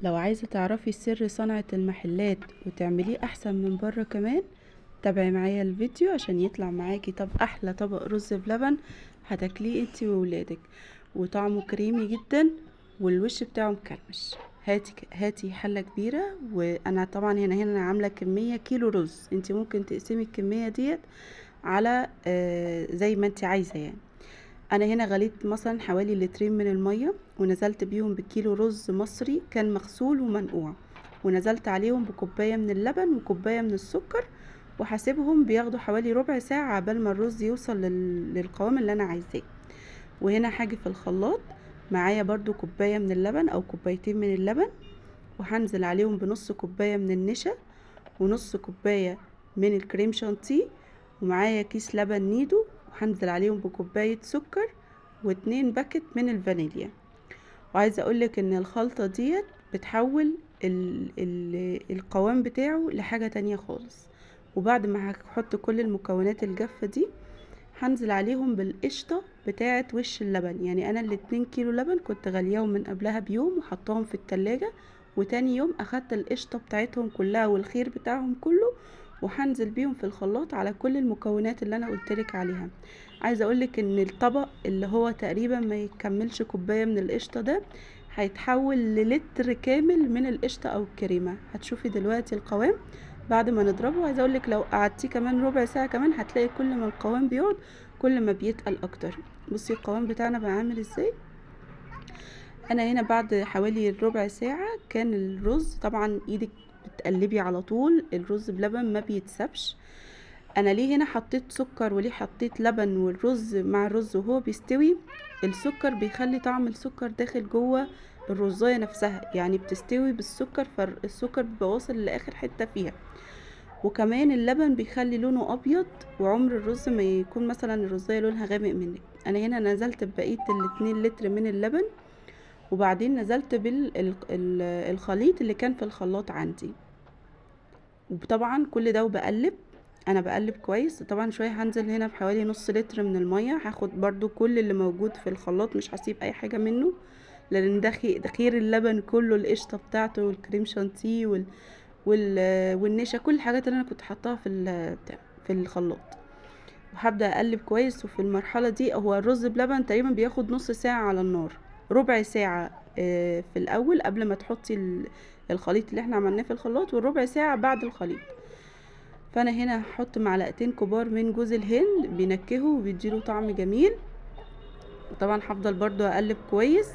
لو عايزة تعرفي سر صنعة المحلات وتعمليه احسن من بره كمان، تابعي معايا الفيديو عشان يطلع معاكي احلى طبق رز بلبن هتاكليه انتي وولادك، وطعمه كريمي جدا والوش بتاعه مكرمش. هاتي حلة كبيرة، وانا طبعا هنا عاملة كمية كيلو رز. انتي ممكن تقسمي الكمية ديت على زي ما انتي عايزة يعني. انا هنا غليت مثلا حوالي لترين من المية، ونزلت بيهم بكيلو رز مصري كان مغسول ومنقوع، ونزلت عليهم بكوباية من اللبن وكوباية من السكر، وحاسبهم بياخدوا حوالي ربع ساعة عبال ما الرز يوصل للقوام اللي انا عايزاه. وهنا حاجة في الخلاط معايا برضو كوباية من اللبن او كوبايتين من اللبن، وهنزل عليهم بنص كوباية من النشا، ونص كوباية من الكريم شانتيه، ومعايا كيس لبن نيدو، وهنزل عليهم بكوباية سكر و2 باكت من الفانيليا. وعايزة اقولك ان الخلطة ديت بتحول القوام بتاعه لحاجة تانية خالص. وبعد ما هحط كل المكونات الجافة دي، هنزل عليهم بالقشطة بتاعة وش اللبن. يعني انا ال2 كيلو لبن كنت غلياهم من قبلها بيوم وحطاهم في التلاجة، وتاني يوم اخدت القشطة بتاعتهم كلها والخير بتاعهم كله، وهنزل بيهم في الخلاط على كل المكونات اللي انا قلتلك عليها. عايزه اقولك ان الطبق اللي هو تقريبا ما يكملش كوبايه من القشطه ده هيتحول للتر كامل من القشطه او الكريمه. هتشوفي دلوقتي القوام بعد ما نضربه. عايزه اقولك لو قعدتيه كمان ربع ساعه كمان هتلاقي كل ما القوام بيقعد كل ما بيتقل اكتر. بصي القوام بتاعنا بقى عامل ازاي. انا هنا بعد حوالي ربع ساعة كان الرز، طبعا ايدك بتقلبي على طول، الرز بلبن ما بيتسبش. انا ليه هنا حطيت سكر وليه حطيت لبن والرز مع الرز وهو بيستوي؟ السكر بيخلي طعم السكر داخل جوه الرزاية نفسها، يعني بتستوي بالسكر، فالسكر بيبقى واصل لاخر حتة فيها. وكمان اللبن بيخلي لونه ابيض، وعمر الرز ما يكون مثلا الرزاية لونها غامق منك. انا هنا نزلت ببقية ال2 لتر من اللبن، وبعدين نزلت بالخليط اللي كان في الخلاط عندي. وطبعا كل ده وبقلب، انا بقلب كويس. طبعا شويه هنزل هنا بحوالي نص لتر من الميه، هاخد برضو كل اللي موجود في الخلاط، مش هسيب اي حاجه منه، لان ده ده خير اللبن كله، القشطه بتاعته والكريم شانتيه والنشا، كل الحاجات اللي انا كنت حطاها في الخلاط. وهبدا اقلب كويس. وفي المرحله دي هو الرز بلبن تقريبا بياخد نص ساعه على النار، ربع ساعه في الاول قبل ما تحطي الخليط اللي احنا عملناه في الخلاط، والربع ساعه بعد الخليط. فانا هنا هحط معلقتين كبار من جوز الهند بينكهوا وبيديله طعم جميل. وطبعا هفضل برضو اقلب كويس.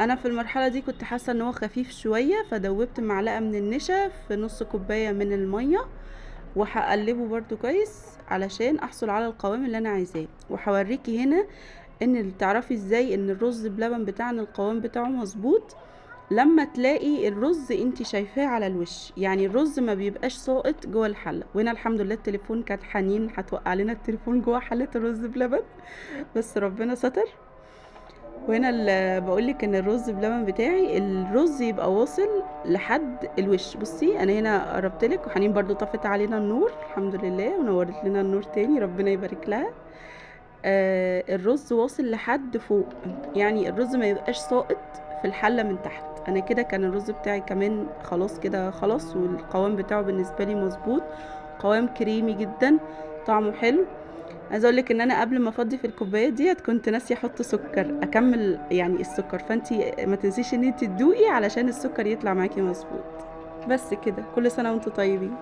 انا في المرحله دي كنت حاسه ان هو خفيف شويه، فدوبت معلقه من النشا في نص كوبايه من الميه، وهقلبه برضو كويس علشان احصل على القوام اللي انا عايزاه. وهوريكي هنا ان تعرفي ازاي ان الرز بلبن بتاعنا القوام بتاعه مظبوط. لما تلاقي الرز انتي شايفاه على الوش، يعني الرز ما بيبقاش ساقط جوه الحله. وهنا الحمد لله التليفون كان حنين، هتوقع لنا التليفون جوه حله الرز بلبن، بس ربنا ستر. وهنا اللي بقولك ان الرز بلبن بتاعي الرز يبقى واصل لحد الوش. بصي انا هنا قربتلك، وحنين برضو طفت علينا النور الحمد لله ونورت لنا النور تاني، ربنا يبارك لها. الرز واصل لحد فوق، يعني الرز ما يبقاش ساقط في الحلة من تحت. انا كده كان الرز بتاعي كمان خلاص كده خلاص، والقوام بتاعه بالنسبة لي مظبوط، قوام كريمي جدا، طعمه حلو. عايزه اقولك ان انا قبل ما افضي في الكوبايات ديت كنت ناسيه احط سكر اكمل يعني السكر، فانتي ما تنسيش ان انتي تدوقي علشان السكر يطلع معاكي مظبوط. بس كده، كل سنه وانتم طيبين.